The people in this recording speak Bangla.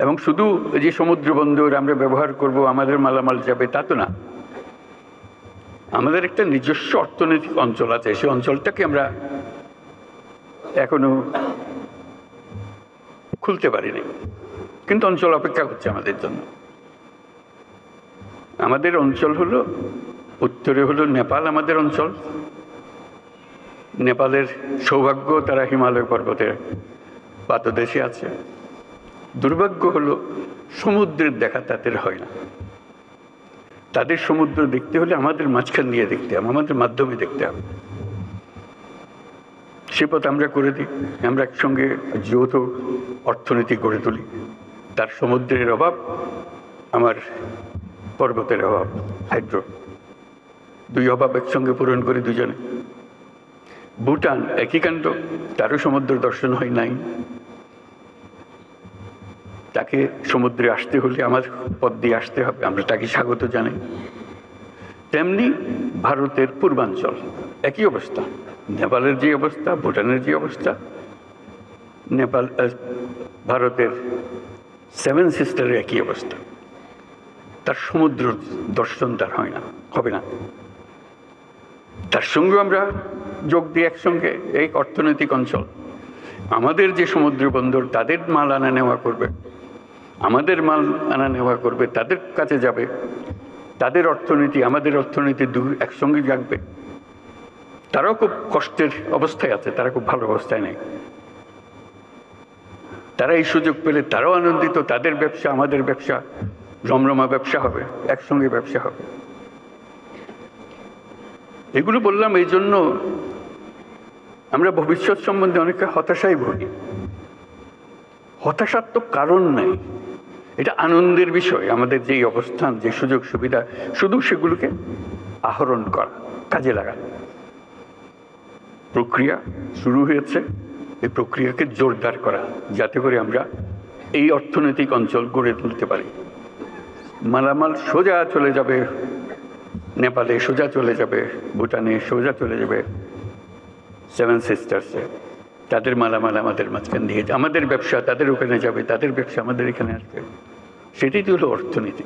এবং শুধু যে সমুদ্র বন্দর আমরা ব্যবহার করব, আমাদের মালামাল যাবে, তা তো না। আমাদের একটা নিজস্ব অর্থনৈতিক অঞ্চল আছে, সেই অঞ্চলটাকে আমরা এখনো খুলতে পারিনি, কিন্তু অঞ্চল অপেক্ষা করছে আমাদের জন্য। আমাদের অঞ্চল হলো, উত্তরে হলো নেপাল আমাদের অঞ্চল। নেপালের সৌভাগ্য, তারা হিমালয় পর্বতের পাদদেশে আছে। দুর্ভাগ্য হলো সমুদ্রের দেখা তাদের হয় না। তাদের সমুদ্র দেখতে হলে আমাদের মাঝখান দিয়ে দেখতে হবে, আমাদের মাধ্যমে দেখতে হবে। সে পথ আমরা করে দিই, আমরা একসঙ্গে যৌথ অর্থনীতি গড়ে তুলি। তার সমুদ্রের অভাব, আমার পর্বতের অভাব, হাইড্রো, দুই অভাব একসঙ্গে পূরণ করি দুজনে। ভুটান একই কাণ্ড, তারও সমুদ্র দর্শন হয় নাই। তাকে সমুদ্রে আসতে হলে আমার পথ দিয়ে আসতে হবে, আমরা তাকে স্বাগত জানাই। তেমনি ভারতের পূর্বাঞ্চল একই অবস্থা, নেপালের যে অবস্থা, ভুটানের যে অবস্থা, নেপাল ভারতের সেভেন সিস্টারের একই অবস্থা। তার সমুদ্র দর্শন তার হয় না, হবে না। তার সঙ্গে আমরা যোগ দিই একসঙ্গে এই অর্থনৈতিক অঞ্চল। আমাদের যে সমুদ্র বন্দর, তাদের মাল আনা নেওয়া করবে, আমাদের মাল আনা নেওয়া করবে, তাদের কাছে যাবে। তাদের অর্থনীতি আমাদের অর্থনীতি একসঙ্গে জাগবে। তারাও খুব কষ্টের অবস্থায় আছে, তারা খুব ভালো অবস্থায় নেই। তারা এই সুযোগ পেলে তারাও আনন্দিত, তাদের ব্যবসা আমাদের ব্যবসা রমরমা ব্যবসা হবে, একসঙ্গে ব্যবসা হবে। এগুলো বললাম এই জন্য, আমরা ভবিষ্যৎ সম্বন্ধে অনেকে হতাশায় ভুগি। হতাশার তো কারণ নাই, এটা আনন্দের বিষয়। আমাদের যেই অবস্থান, যে সুযোগ সুবিধা, শুধু সেগুলোকে আহরণ করা, কাজে লাগানো। প্রক্রিয়া শুরু হয়েছে, এই প্রক্রিয়াকে জোরদার করা, যাতে করে আমরা এই অর্থনৈতিক অঞ্চল গড়ে তুলতে পারি। মালামাল সোজা চলে যাবে নেপালে, সোজা চলে যাবে ভুটানে, সোজা চলে যাবে সেভেন সিস্টার্সে। তাদের মালামাল আমাদের মাঝখান দিয়ে, আমাদের ব্যবসা তাদের ওখানে যাবে, তাদের ব্যবসা আমাদের এখানে আসবে। সেটাই তো হলো অর্থনীতি।